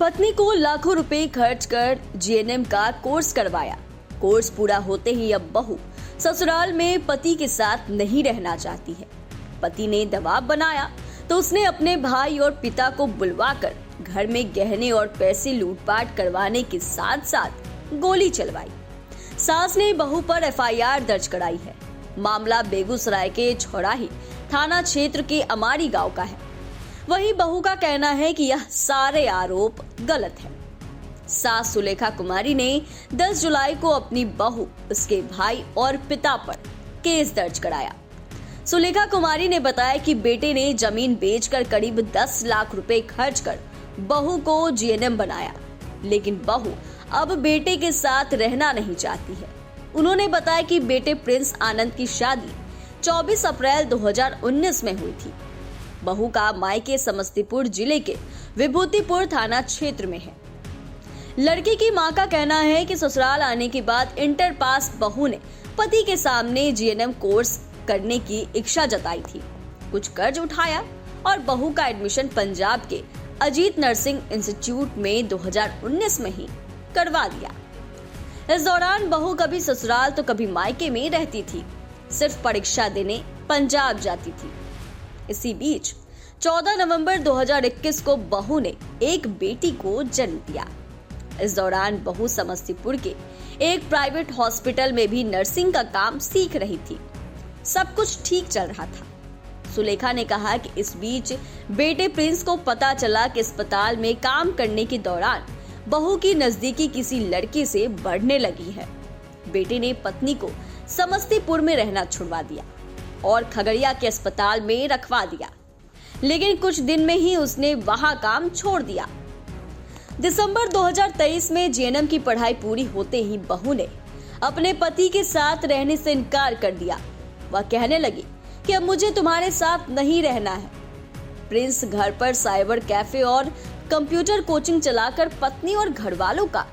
पत्नी को लाखों रुपए खर्च कर जीएनएम का कोर्स करवाया। कोर्स पूरा होते ही अब बहू ससुराल में पति के साथ नहीं रहना चाहती है। पति ने दबाव बनाया तो उसने अपने भाई और पिता को बुलवाकर घर में गहने और पैसे लूटपाट करवाने के साथ साथ गोली चलवाई। सास ने बहू पर एफआईआर दर्ज कराई है। मामला बेगूसराय के छौड़ाही थाना क्षेत्र के अमारी गांव का है। वहीं बहू का कहना है कि यह सारे आरोप गलत है। सास सुलेखा कुमारी ने 10 जुलाई को अपनी बहू, उसके भाई और पिता पर केस दर्ज कराया। सुलेखा कुमारी ने बताया कि बेटे ने जमीन बेचकर करीब 10 लाख रुपए खर्च कर बहू को जीएनएम बनाया, लेकिन बहू अब बेटे के साथ रहना नहीं चाहती है। उन्होंने बताया कि बेटे प्रिंस आनंद की शादी 24 अप्रैल 2019 में हुई थी। बहू का मायके समस्तीपुर जिले के विभूतिपुर थाना क्षेत्र में है। लड़की की मां का कहना है कि ससुराल आने के बाद इंटर पास बहू ने पति के सामने जीएनएम कोर्स करने की इच्छा जताई थी। कुछ कर्ज उठाया और बहू का एडमिशन पंजाब के अजीत नर्सिंग इंस्टीट्यूट में 2019 में ही करवा दिया। इस दौरान बहू कभी ससुराल तो कभी मायके में रहती थी। सिर्फ परीक्षा देने पंजाब जाती थी। इसी बीच 14 नवंबर 2021 को बहू ने एक बेटी को जन्म दिया। इस दौरान बहू समस्तीपुर के एक प्राइवेट हॉस्पिटल में भी नर्सिंग का काम सीख रही थी। सब कुछ ठीक चल रहा था। सुलेखा ने कहा कि इस बीच बेटे प्रिंस को पता चला कि अस्पताल में काम करने के दौरान बहू की नजदीकी किसी लड़के से बढ़ने लगी है। बेटे ने पत्नी को समस्तीपुर में रहना छुड़वा दिया और खगड़िया के अस्पताल में रखवा दिया, लेकिन कुछ दिन में ही उसने वहां काम छोड़ दिया। दिसंबर 2023 में जीएनएम की पढ़ाई पूरी होते ही बहू ने अपने पति के साथ रहने से इनकार कर दिया। वह कहने लगी कि अब मुझे तुम्हारे साथ नहीं रहना है। प्रिंस घर पर साइबर कैफे और कंप्यूटर कोचिंग चलाकर पत्नी और घरवालों का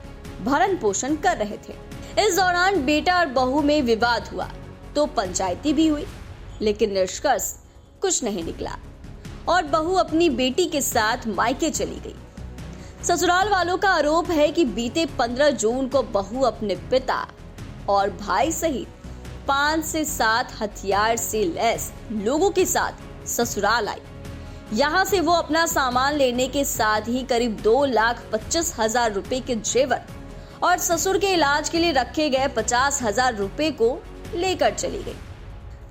भरण पोषण कर रहे थे। इस दौरान बेटा और बहू में विवाद हुआ तो पंचायती भी हुई, लेकिन निष्कर्ष कुछ नहीं निकला और बहू अपनी बेटी के साथ मायके चली गई। ससुराल वालों का आरोप है कि बीते 15 जून को बहू अपने पिता और भाई सहित 5 से 7 हथियार से लैस लोगों के साथ ससुराल आई। यहाँ से वो अपना सामान लेने के साथ ही करीब 2,25,000 रुपए के जेवर और ससुर के इलाज के लिए रखे गए 50,000 रुपए को लेकर चली गई।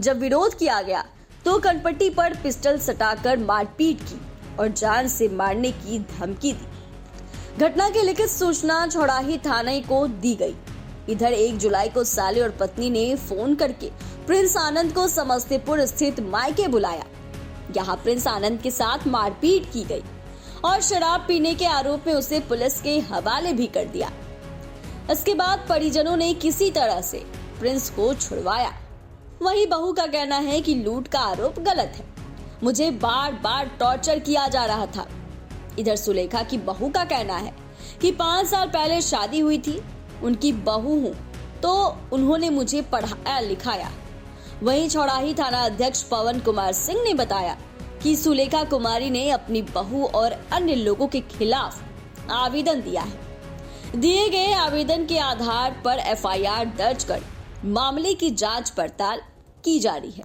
जब विरोध किया गया तो कनपट्टी पर पिस्टल सटाकर मारपीट की और जान से मारने की धमकी दी। घटना की लिखित सूचना छौड़ाही थाने को दी गई। इधर 1 जुलाई को साले और पत्नी ने फोन करके प्रिंस आनंद को समस्तीपुर स्थित मायके बुलाया। यहाँ प्रिंस आनंद के साथ मारपीट की गई और शराब पीने के आरोप में उसे पुलिस के हवाले भी कर दिया। इसके बाद परिजनों ने किसी तरह से प्रिंस को छुड़वाया। वहीं बहू का कहना है कि लूट का आरोप गलत है, मुझे बार बार टॉर्चर किया जा रहा था। इधर सुलेखा की बहू का कहना है कि 5 साल पहले शादी हुई थी, उनकी बहू हूँ तो उन्होंने मुझे पढ़ाया लिखाया। वहीं छौड़ाही थाना अध्यक्ष पवन कुमार सिंह ने बताया कि सुलेखा कुमारी ने अपनी बहू और अन्य लोगों के खिलाफ आवेदन दिया है। दिए गए आवेदन के आधार पर एफआईआर दर्ज कर मामले की जांच पड़ताल की जा रही है।